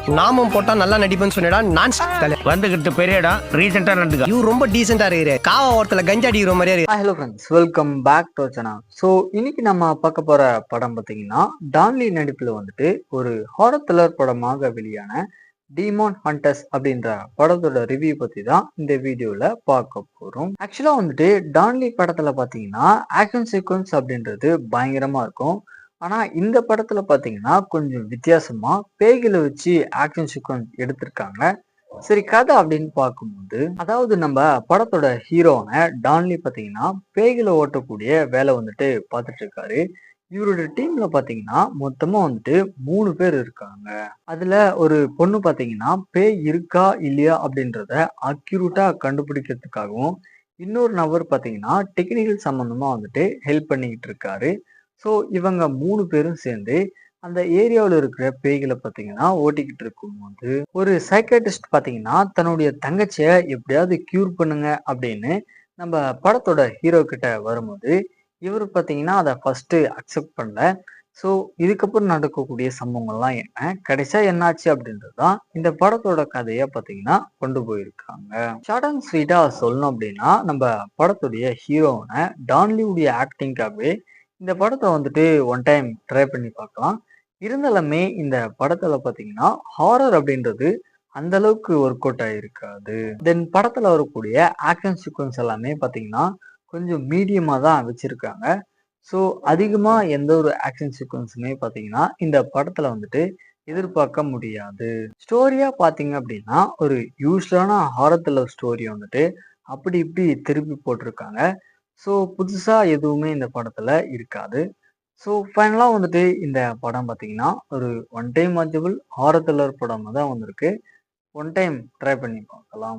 நாமும் போட்டா நல்லா நடிப்பேன்னு சொன்னடா. நான் வந்துகிட்டு பெரிய இடம் ரீசெண்டா நடந்துக்க. இவரு ரொம்ப டீசெண்டா இருக்கிற காவா ஓரத்துல கஞ்சா அடிக்கிற மாதிரியா இருக்கு. Hello friends, welcome back to channel. So இன்னைக்கு நம்ம பார்க்க போற படம் பார்த்தீங்கன்னா டான்லி நடிப்பில் வந்துட்டு ஒரு ஹாரர் த்ரில்லர் படமாக வெளியான டீமான் ஹண்டர்ஸ் அப்படின்ற படத்தோட ரிவ்யூ பத்தி தான் இந்த வீடியோல பார்க்க போறோம். ஆக்சுவலா வந்துட்டு டான்லி படத்துல பாத்தீங்கன்னா ஆக்ஷன் சீக்வன்ஸ் அப்படின்றது பயங்கரமா இருக்கும். ஆனா இந்த படத்துல பாத்தீங்கன்னா கொஞ்சம் வித்தியாசமா பேய்களை வச்சு ஆக்ஷன் சீக்வன்ஸ் எடுத்திருக்காங்க. சரி, கதை அப்படின்னு பார்க்கும்போது அதாவது நம்ம படத்தோட ஹீரோனை டான்லி பாத்தீங்கன்னா பேய்களை ஓட்டக்கூடிய வேலை வந்துட்டு பார்த்துட்டு இருக்காரு. இவரோட டீம்ல பாத்தீங்கன்னா மொத்தமா வந்துட்டு 3 பேர் இருக்காங்க. அதுல ஒரு பொண்ணு பாத்தீங்கன்னா பேய் இருக்கா இல்லையா அப்படின்றத அக்யூரேட்டா கண்டுபிடிக்கிறதுக்காகவும், இன்னொரு நபர் பாத்தீங்கன்னா டெக்னிக்கல் சம்பந்தமா வந்துட்டு ஹெல்ப் பண்ணிக்கிட்டு இருக்காரு. ஸோ இவங்க 3 பேரும் சேர்ந்து அந்த ஏரியாவில் இருக்கிற பேய்களை பார்த்தீங்கன்னா ஓட்டிக்கிட்டு இருக்கும்போது ஒரு சைக்காட்ரிஸ்ட் பார்த்தீங்கன்னா தன்னுடைய தங்கச்சியை எப்படியாவது கியூர் பண்ணுங்க அப்படின்னு நம்ம படத்தோட ஹீரோ கிட்ட வரும்போது இவர் பார்த்தீங்கன்னா அதை ஃபர்ஸ்ட் அக்செப்ட் பண்ணல. ஸோ இதுக்கப்புறம் நடக்கக்கூடிய சம்பவங்கள்லாம் என்ன, கடைசியா என்னாச்சு அப்படின்றது தான் இந்த படத்தோட கதையை பார்த்தீங்கன்னா கொண்டு போயிருக்காங்க. ஷார்ட் அண்ட் ஸ்வீட்டா சொல்லணும் அப்படின்னா நம்ம படத்துடைய ஹீரோனை டான்லிவுடைய ஆக்டிங்காகவே இந்த படத்தை வந்துட்டு ஒன் டைம் ட்ரை பண்ணி பார்க்கலாம். இருந்தாலுமே இந்த படத்துல பாத்தீங்கன்னா ஹாரர் அப்படின்றது அந்த அளவுக்கு ஒர்க் அவுட் ஆயிருக்காது. தென் படத்துல வரக்கூடிய ஆக்ஷன் சீக்வன்ஸ் எல்லாமே பாத்தீங்கன்னா கொஞ்சம் மீடியமா தான் வச்சிருக்காங்க. ஸோ அதிகமா எந்த ஒரு ஆக்ஷன் சீக்வன்ஸுமே பாத்தீங்கன்னா இந்த படத்துல வந்துட்டு எதிர்பார்க்க முடியாது. ஸ்டோரியா பாத்தீங்க அப்படின்னா ஒரு யூஸ்வலான ஹாரர் த்ரில்லர் ஸ்டோரி வந்துட்டு அப்படி இப்படி திருப்பி போட்டிருக்காங்க. ஸோ புதுசா எதுவுமே இந்த படத்துல இருக்காது. ஸோ ஃபைனலாக வந்துட்டு இந்த படம் பார்த்தீங்கன்னா ஒரு one time watchable horror thriller படம் தான் வந்திருக்கு. ஒன் டைம் ட்ரை பண்ணி பார்க்கலாம்.